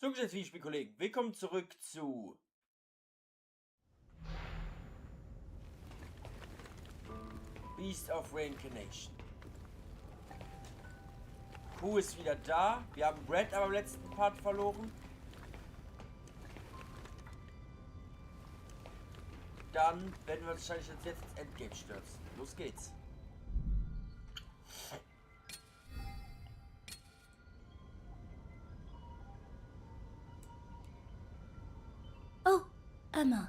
So, geschätzte Videospielkollegen, willkommen zurück zu Beast of Reincarnation. Q ist wieder da. Wir haben Brad aber im letzten Part verloren. Dann werden wir wahrscheinlich jetzt ins Endgame stürzen. Los geht's. Oh, Emma.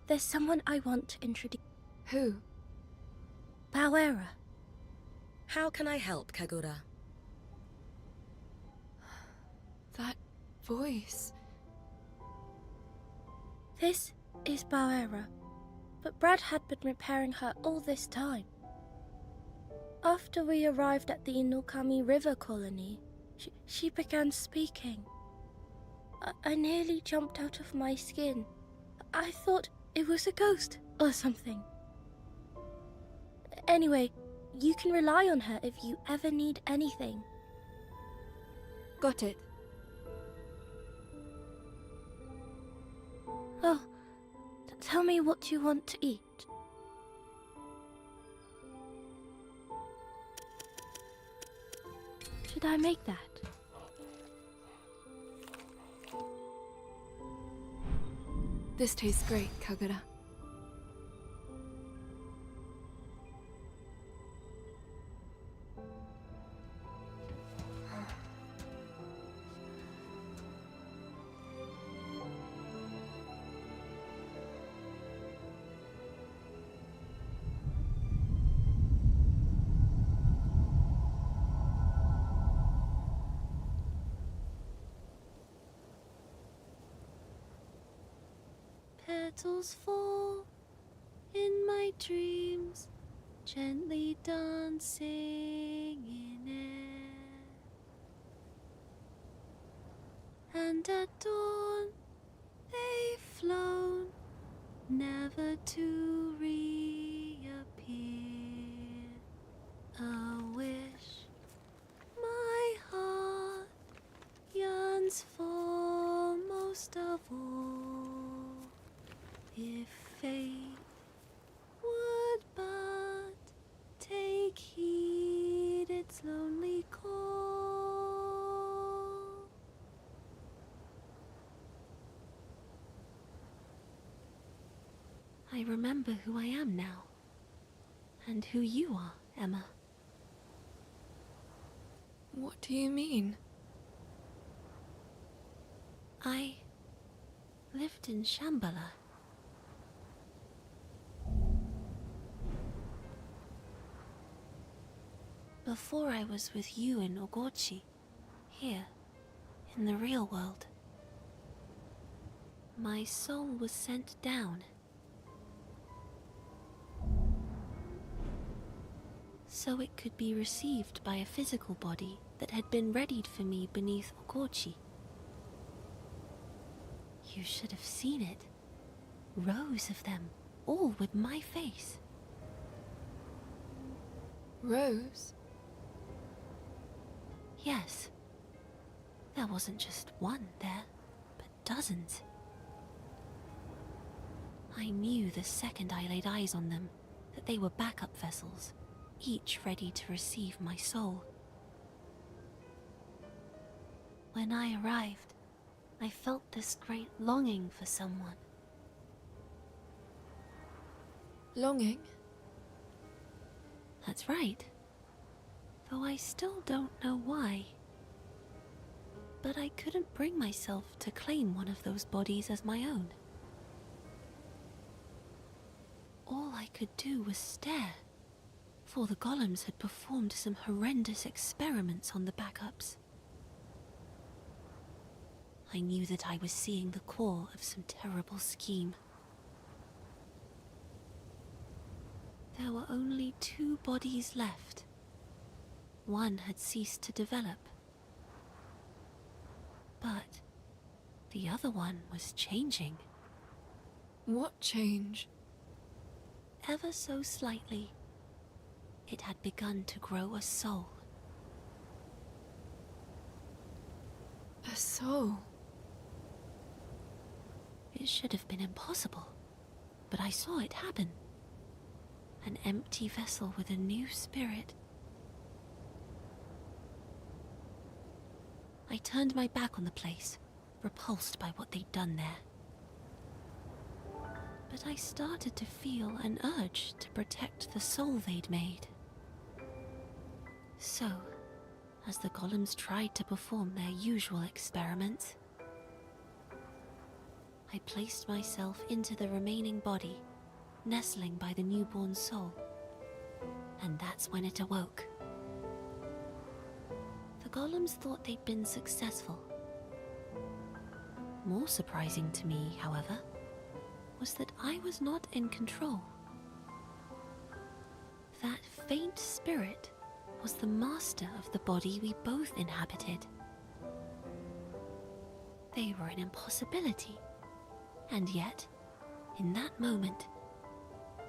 There's someone I want to introduce. Who? Bauera. How can I help, Kagura? That voice. This is Bauera, but Brad had been repairing her all this time. After we arrived at the Inokami River colony, she began speaking. I nearly jumped out of my skin. I thought it was a ghost or something. Anyway, you can rely on her if you ever need anything. Got it. Oh, tell me what you want to eat. Should I make that? This tastes great, Kagura. Petals fall in my dreams, gently dancing in air. And at dawn they've flown, never to reappear. A wish my heart yearns for most of all. If fate would but take heed its lonely call. I remember who I am now, and who you are, Emma. What do you mean? I lived in Shambhala. Before I was with you in Ogochi, here, in the real world. My soul was sent down, so it could be received by a physical body that had been readied for me beneath Ogochi. You should have seen it. Rows of them, all with my face. Rose? Yes. There wasn't just one there, but dozens. I knew the second I laid eyes on them that they were backup vessels, each ready to receive my soul. When I arrived, I felt this great longing for someone. Longing? That's right. Though I still don't know why. But I couldn't bring myself to claim one of those bodies as my own. All I could do was stare, for the golems had performed some horrendous experiments on the backups. I knew that I was seeing the core of some terrible scheme. There were only 2 bodies left. One had ceased to develop. But the other one was changing. What change? Ever so slightly, it had begun to grow a soul. A soul. It should have been impossible, but I saw it happen. An empty vessel with a new spirit. I turned my back on the place, repulsed by what they'd done there. But I started to feel an urge to protect the soul they'd made. So, as the golems tried to perform their usual experiments, I placed myself into the remaining body, nestling by the newborn soul. And that's when it awoke. The golems thought they'd been successful. More surprising to me, however, was that I was not in control. That faint spirit was the master of the body we both inhabited. They were an impossibility, and yet, in that moment,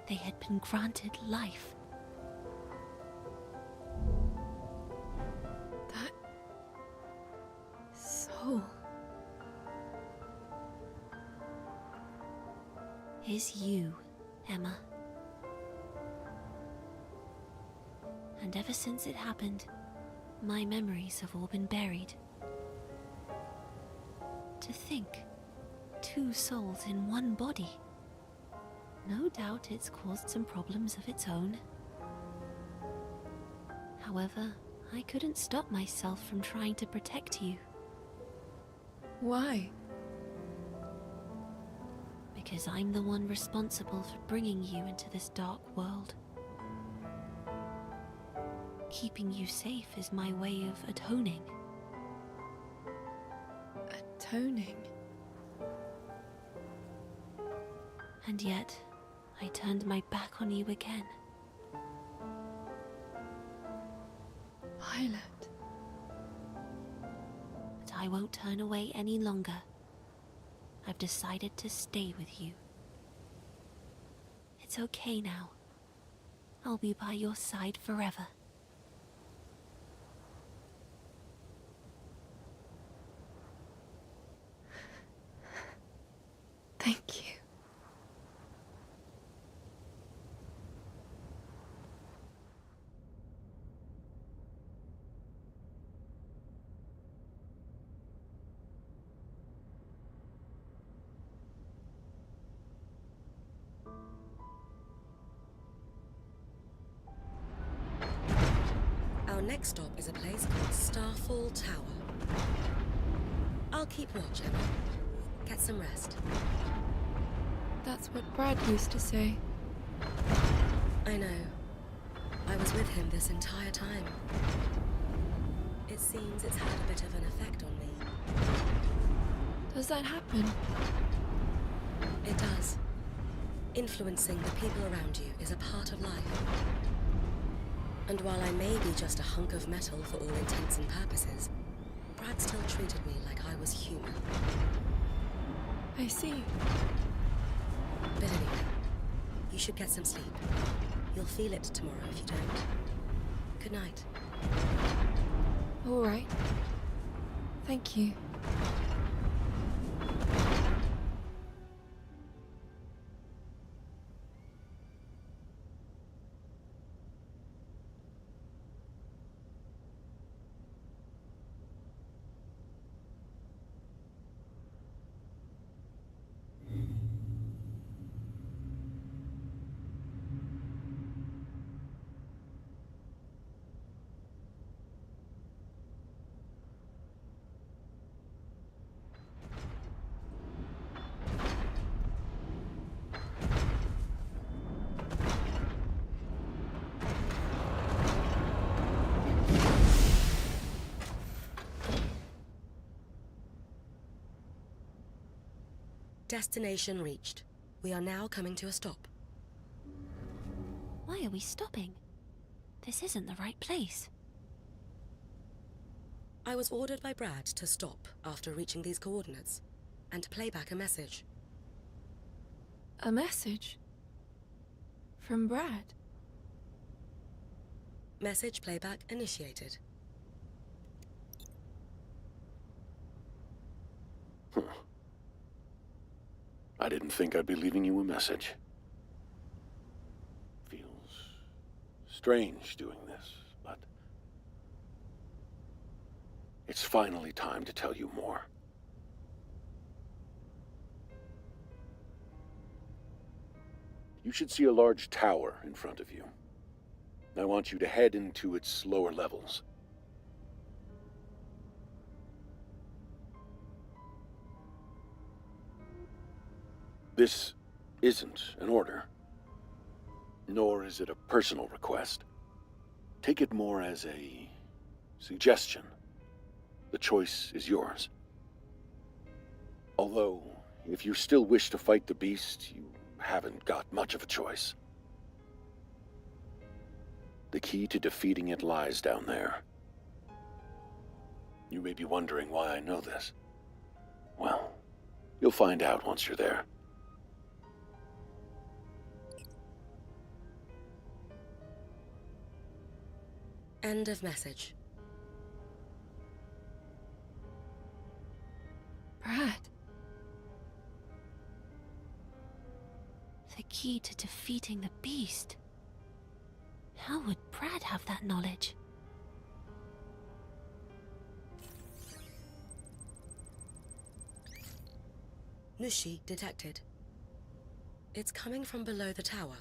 they had been granted life. That soul. Is you, Emma. And ever since it happened, my memories have all been buried. To think, 2 souls in one body. No doubt it's caused some problems of its own. However, I couldn't stop myself from trying to protect you. Why? Because I'm the one responsible for bringing you into this dark world. Keeping you safe is my way of atoning. Atoning? And yet, I turned my back on you again. Violet. But I won't turn away any longer. I've decided to stay with you. It's okay now. I'll be by your side forever. Thank you. Our next stop is a place called Starfall Tower. I'll keep watch, Emma. Get some rest. That's what Brad used to say. I know. I was with him this entire time. It seems it's had a bit of an effect on me. Does that happen? It does. Influencing the people around you is a part of life. And while I may be just a hunk of metal for all intents and purposes, Brad still treated me like I was human. I see. But anyway, you should get some sleep. You'll feel it tomorrow if you don't. Good night. All right. Thank you. Destination reached. We are now coming to a stop. Why are we stopping? This isn't the right place. I was ordered by Brad to stop after reaching these coordinates, and to play back a message. A message? From Brad? Message playback initiated. I didn't think I'd be leaving you a message. Feels strange doing this, but it's finally time to tell you more. You should see a large tower in front of you. I want you to head into its lower levels. This isn't an order, nor is it a personal request. Take it more as a suggestion. The choice is yours. Although, if you still wish to fight the beast, you haven't got much of a choice. The key to defeating it lies down there. You may be wondering why I know this. Well, you'll find out once you're there. End of message. Brad. The key to defeating the beast. How would Brad have that knowledge? Nushi detected. It's coming from below the tower,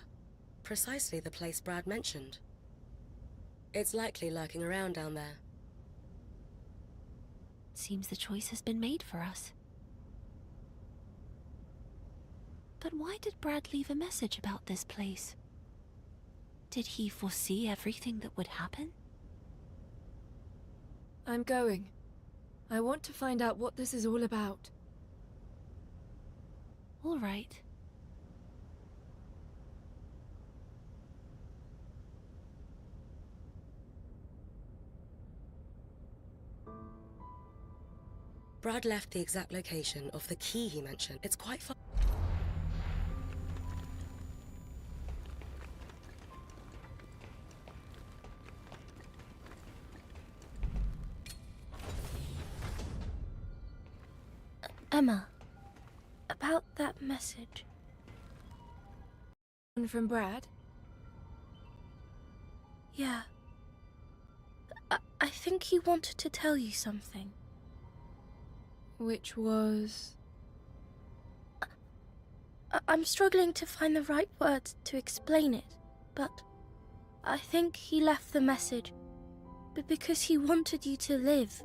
precisely the place Brad mentioned. It's likely lurking around down there. Seems the choice has been made for us. But why did Brad leave a message about this place? Did he foresee everything that would happen? I'm going. I want to find out what this is all about. All right. Brad left the exact location of the key he mentioned. It's quite far. Emma, about that message. One from Brad? Yeah. I think he wanted to tell you something. Which was... I'm struggling to find the right words to explain it, but I think he left the message because he wanted you to live.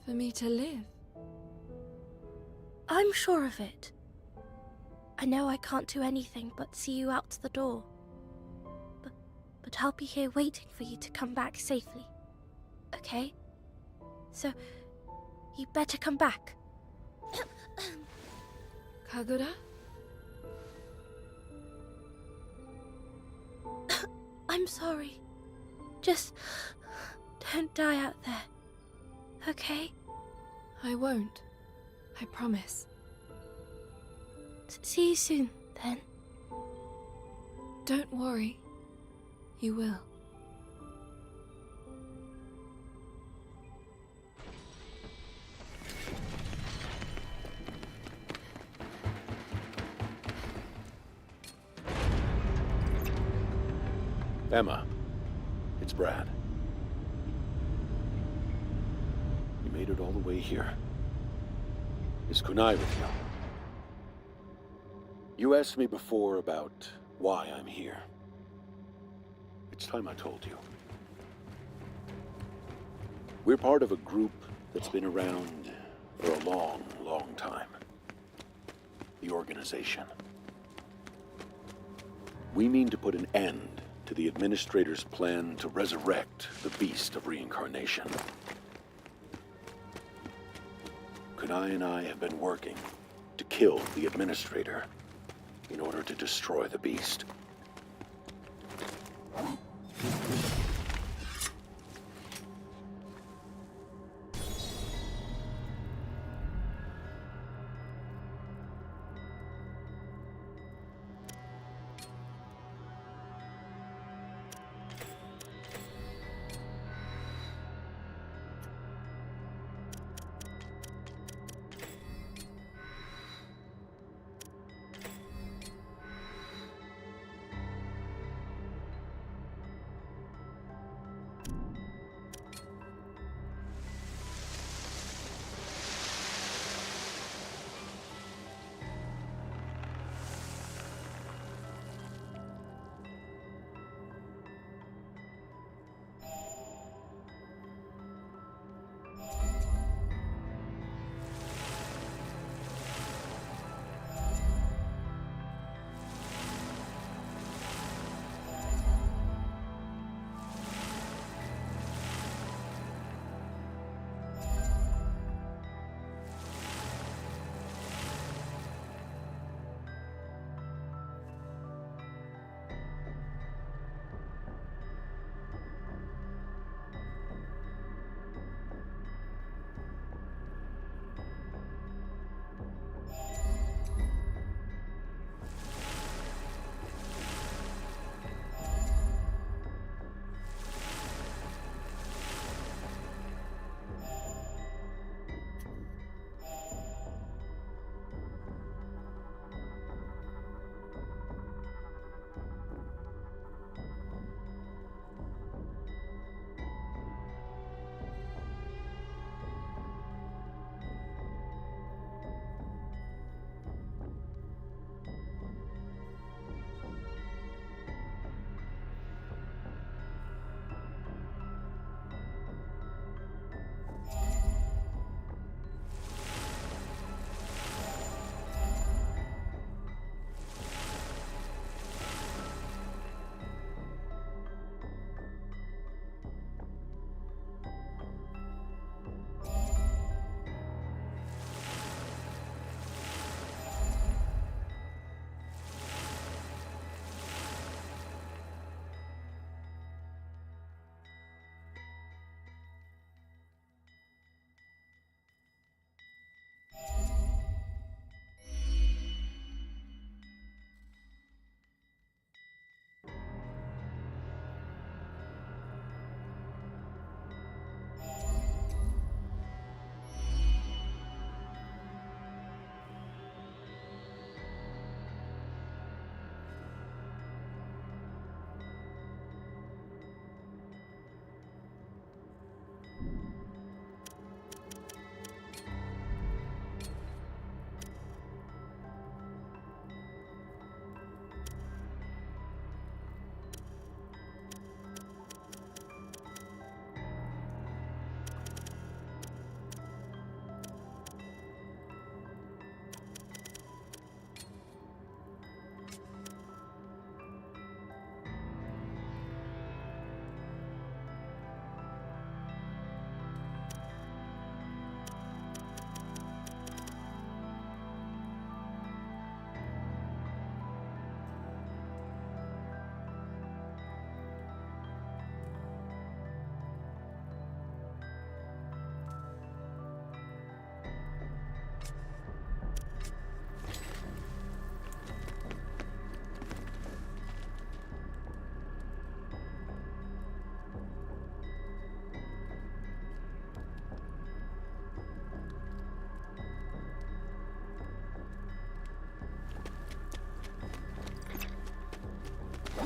For me to live? I'm sure of it. I know I can't do anything but see you out the door. But I'll be here waiting for you to come back safely. Okay? So, you better come back. Kagura? I'm sorry. Just don't die out there. Okay? I won't. I promise. See you soon, then. Don't worry. You will. Emma, it's Brad. You made it all the way here. Is Kunai with you? You asked me before about why I'm here. It's time I told you. We're part of a group that's been around for a long, long time. The organization. We mean to put an end to the Administrator's plan to resurrect the beast of reincarnation. Kunai and I have been working to kill the Administrator in order to destroy the beast.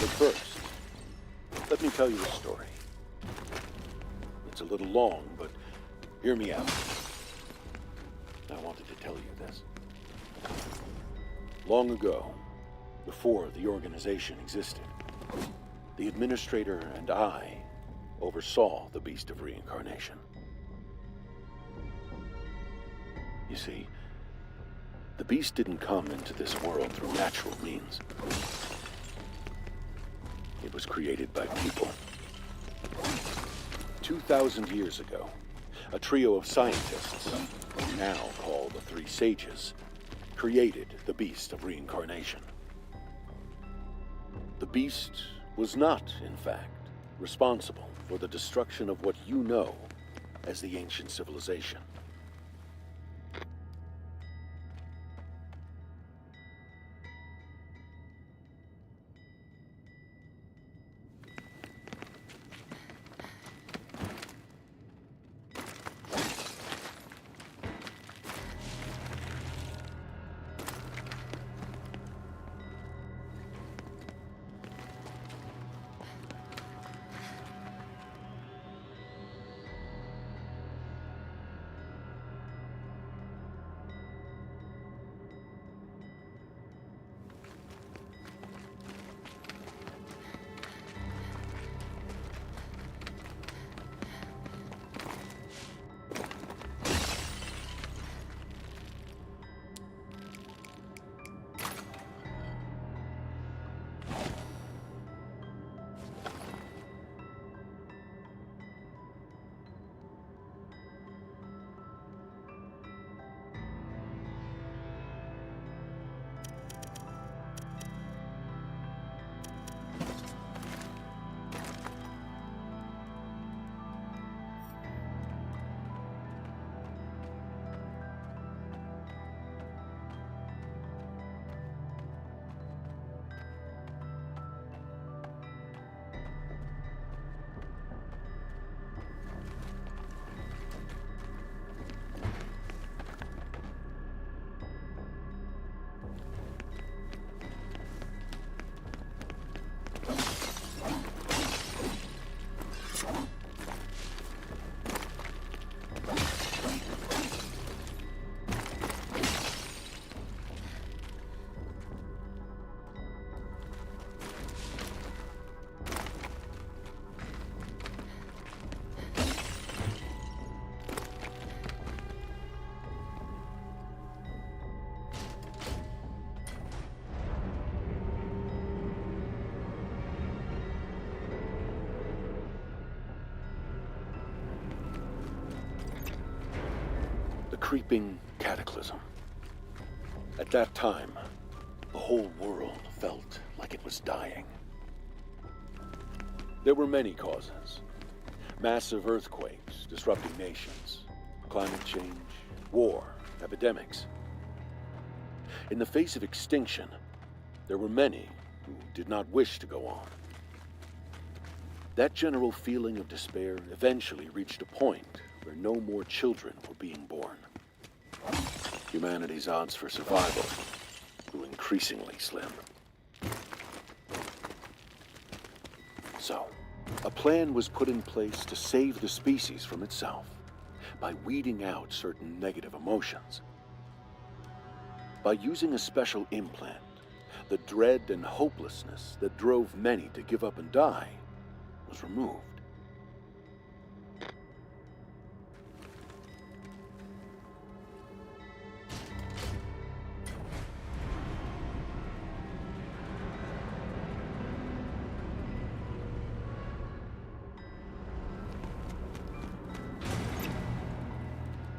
But first, let me tell you a story. It's a little long, but hear me out. I wanted to tell you this. Long ago, before the organization existed, the administrator and I oversaw the beast of reincarnation. You see, the beast didn't come into this world through natural means. It was created by people. 2,000 years ago, a trio of scientists, now called the Three Sages, created the beast of reincarnation. The beast was not, in fact, responsible for the destruction of what you know as the ancient civilization. Creeping cataclysm. At that time, the whole world felt like it was dying. There were many causes. Massive earthquakes disrupting nations, climate change, war, epidemics. In the face of extinction, there were many who did not wish to go on. That general feeling of despair eventually reached a point where no more children were being born. Humanity's odds for survival grew increasingly slim. So, a plan was put in place to save the species from itself by weeding out certain negative emotions. By using a special implant, the dread and hopelessness that drove many to give up and die was removed.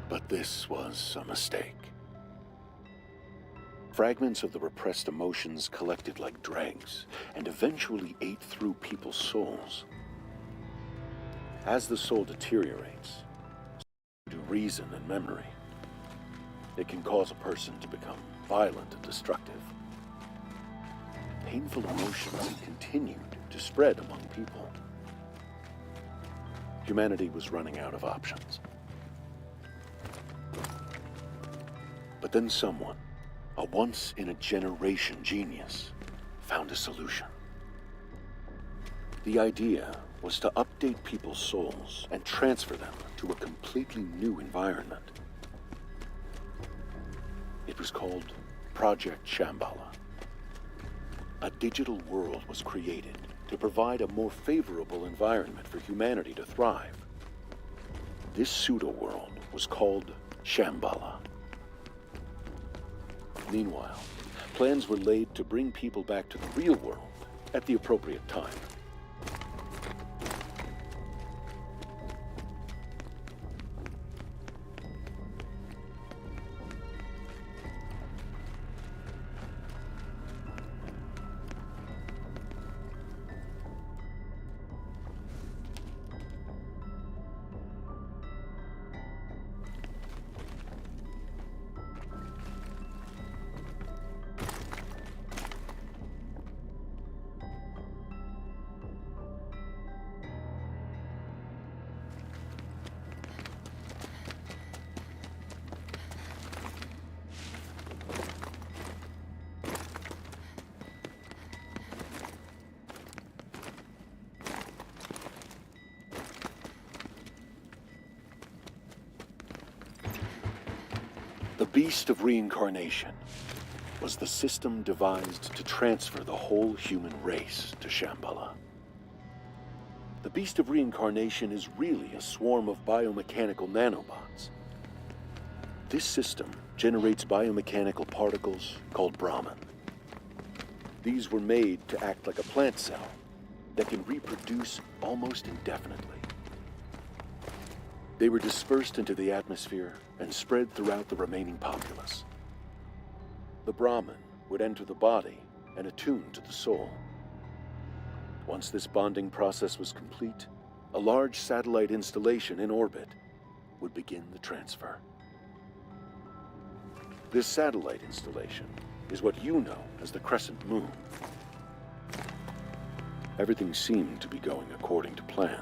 But this was a mistake. Fragments of the repressed emotions collected like dregs and eventually ate through people's souls. As the soul deteriorates, so do reason and memory. It can cause a person to become violent and destructive. Painful emotions continued to spread among people. Humanity was running out of options. But then someone, a once-in-a-generation genius, found a solution. The idea was to update people's souls and transfer them to a completely new environment. It was called Project Shambhala. A digital world was created to provide a more favorable environment for humanity to thrive. This pseudo-world was called Shambhala. Meanwhile, plans were laid to bring people back to the real world at the appropriate time. The Beast of Reincarnation was the system devised to transfer the whole human race to Shambhala. The Beast of Reincarnation is really a swarm of biomechanical nanobots. This system generates biomechanical particles called Brahman. These were made to act like a plant cell that can reproduce almost indefinitely. They were dispersed into the atmosphere and spread throughout the remaining populace. The Brahman would enter the body and attune to the soul. Once this bonding process was complete, a large satellite installation in orbit would begin the transfer. This satellite installation is what you know as the Crescent Moon. Everything seemed to be going according to plan.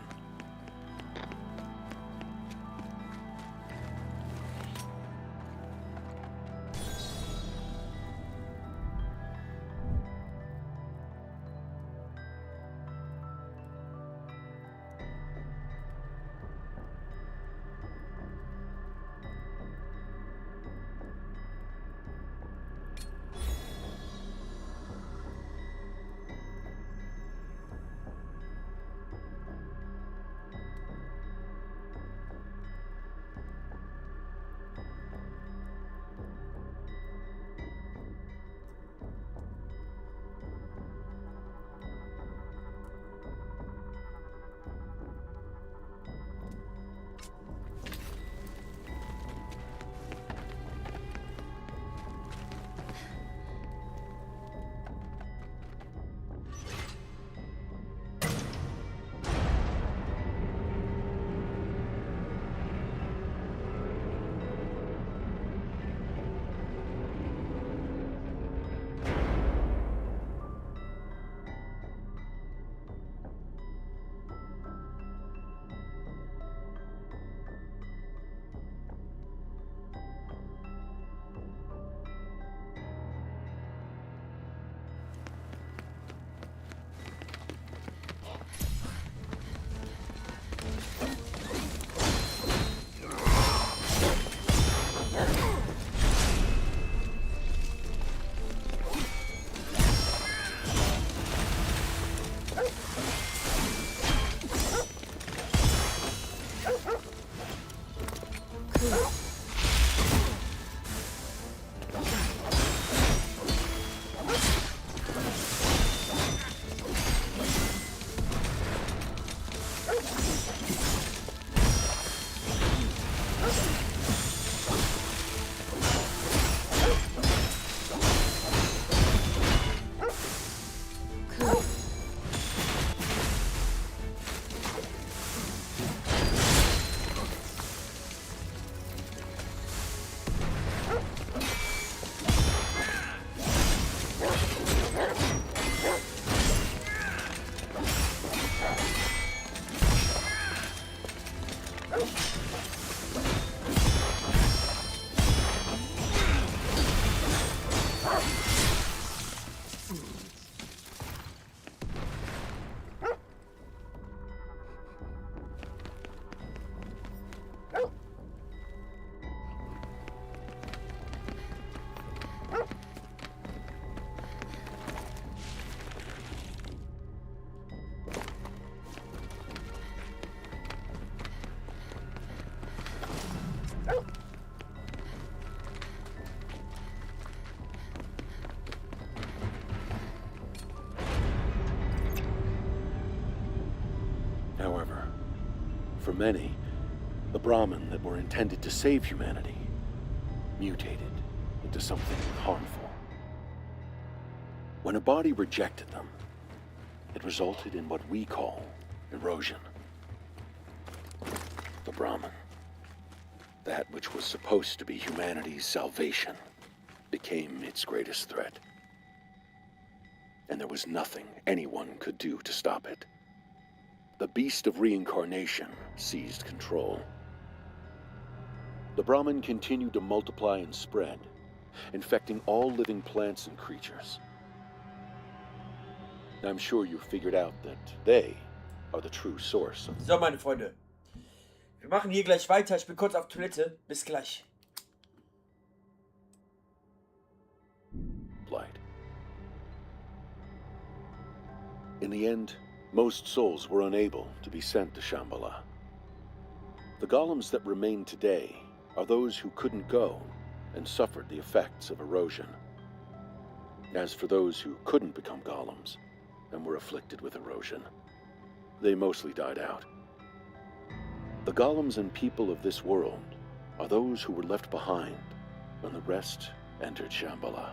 For many, the Brahmin that were intended to save humanity mutated into something harmful. When a body rejected them, it resulted in what we call erosion. The Brahmin, that which was supposed to be humanity's salvation, became its greatest threat. And there was nothing anyone could do to stop it. The beast of reincarnation seized control. The Brahmin continued to multiply and spread, infecting all living plants and creatures. I'm sure you've figured out that they are the true source of... So, meine Freunde. Wir machen hier gleich weiter. Ich bin kurz auf Toilette. Bis gleich. Blight. In the end, most souls were unable to be sent to Shambhala. The golems that remain today are those who couldn't go and suffered the effects of erosion. As for those who couldn't become golems and were afflicted with erosion, they mostly died out. The golems and people of this world are those who were left behind when the rest entered Shambhala.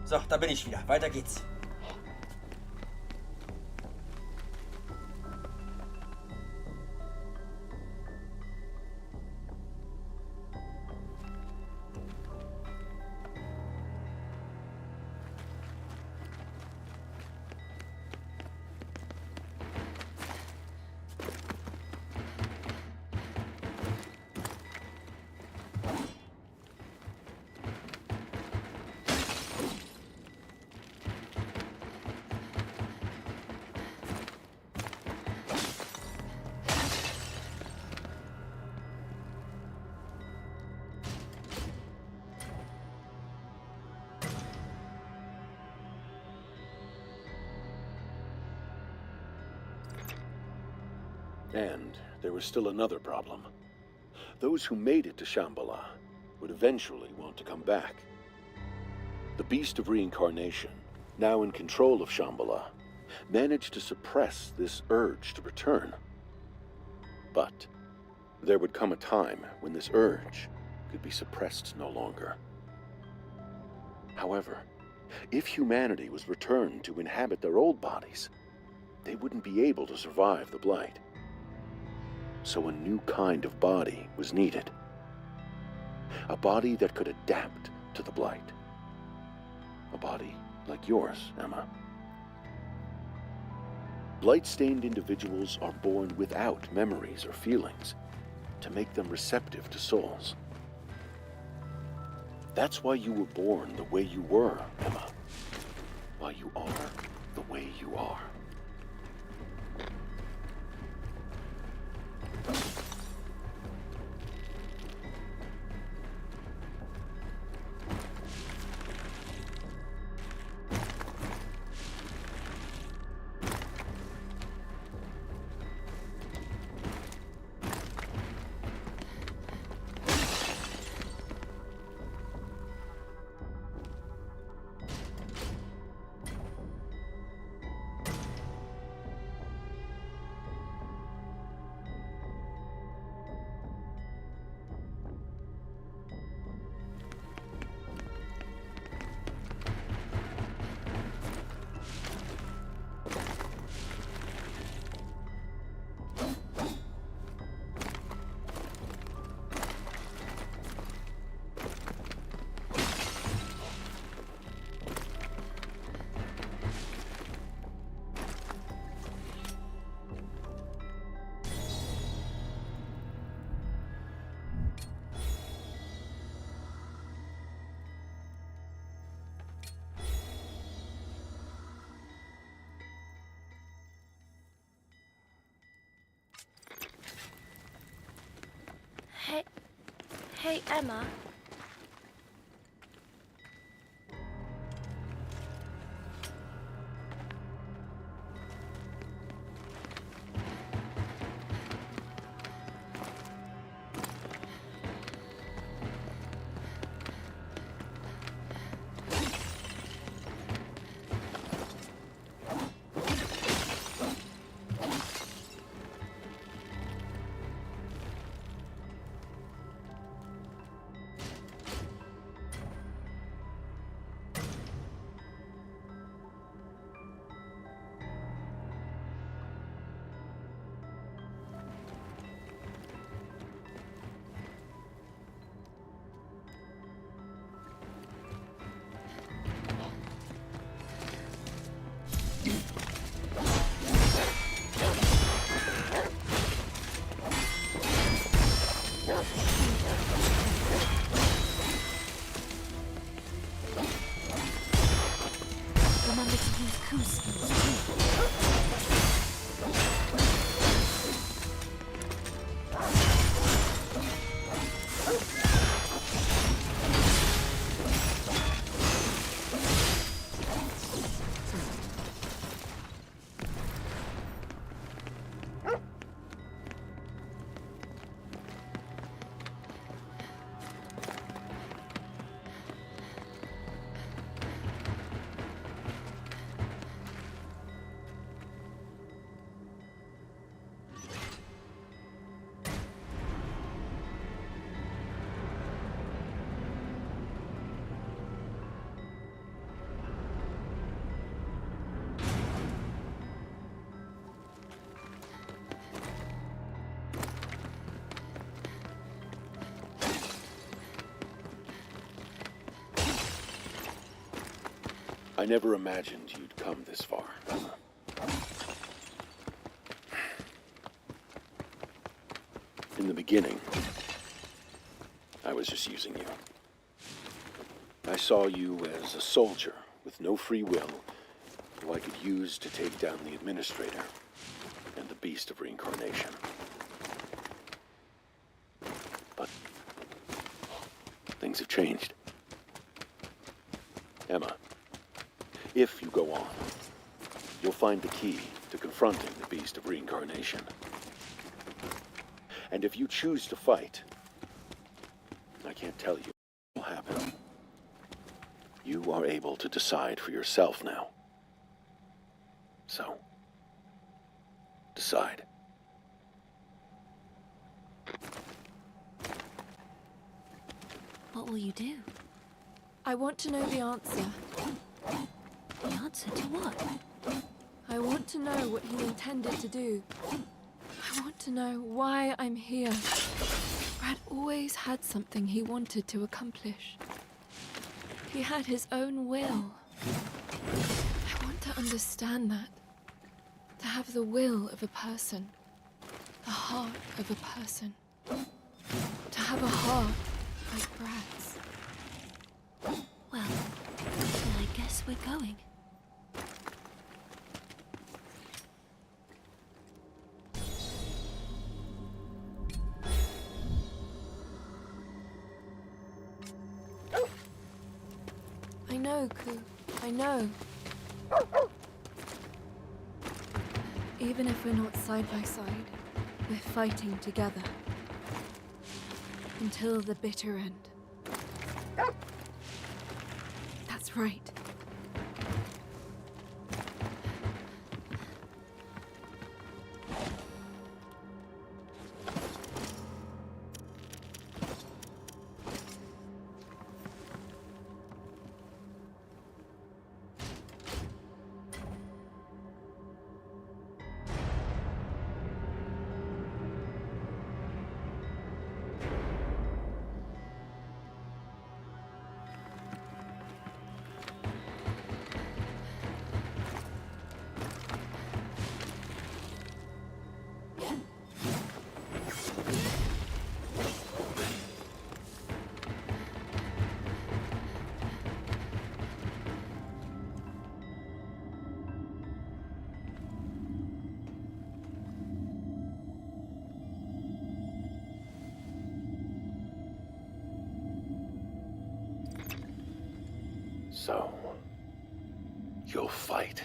So, da bin ich wieder. Weiter geht's. And there was still another problem. Those who made it to Shambhala would eventually want to come back. The beast of reincarnation, now in control of Shambhala, managed to suppress this urge to return. But there would come a time when this urge could be suppressed no longer. However, if humanity was returned to inhabit their old bodies, they wouldn't be able to survive the blight. So a new kind of body was needed. A body that could adapt to the blight. A body like yours, Emma. Blight-stained individuals are born without memories or feelings to make them receptive to souls. That's why you were born the way you were, Emma. Why you are the way you are. Hey, Emma. Remember to use coup skills too. I never imagined you'd come this far. In the beginning, I was just using you. I saw you as a soldier with no free will who I could use to take down the Administrator and the Beast of Reincarnation. But things have changed. Emma, if you go on, you'll find the key to confronting the Beast of Reincarnation. And if you choose to fight, I can't tell you what will happen. You are able to decide for yourself now. So, decide. What will you do? I want to know the answer. The answer to what? I want to know what he intended to do. I want to know why I'm here. Brad always had something he wanted to accomplish. He had his own will. I want to understand that. To have the will of a person. The heart of a person. To have a heart like Brad's. Well, then I guess we're going. I know, Ku. I know. Even if we're not side by side, we're fighting together. Until the bitter end. That's right. So, you'll fight.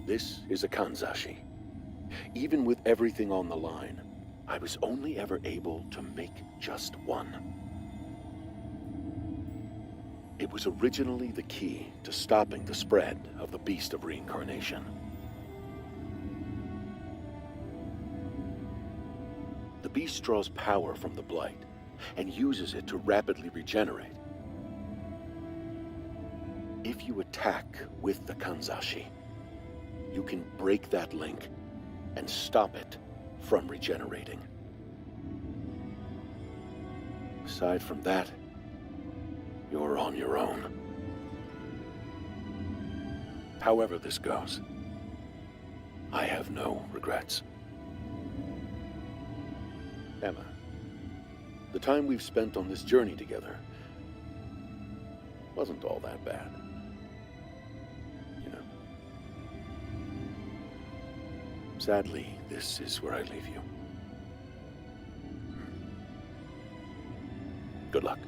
This is a Kanzashi. Even with everything on the line, I was only ever able to make just one. It was originally the key to stopping the spread of the Beast of Reincarnation. The beast draws power from the blight and uses it to rapidly regenerate. If you attack with the Kanzashi, you can break that link and stop it from regenerating. Aside from that, you're on your own. However this goes, I have no regrets. Emma, the time we've spent on this journey together wasn't all that bad. You know. Sadly, this is where I leave you. Good luck.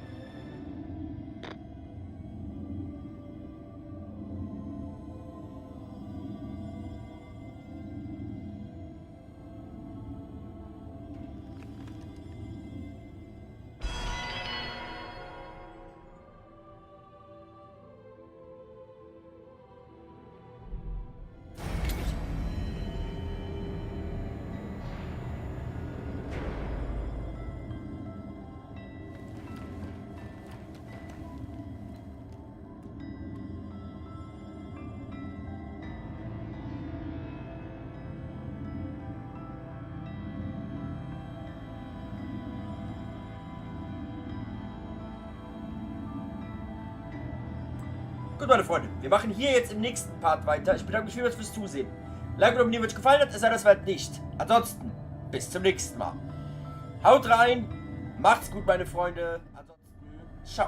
Gut, meine Freunde, wir machen hier jetzt im nächsten Part weiter. Ich bedanke mich vielmals fürs Zusehen. Like und abonnieren, wenn euch gefallen hat, es sei das wert nicht. Ansonsten, bis zum nächsten Mal. Haut rein, macht's gut, meine Freunde. Ansonsten, ciao.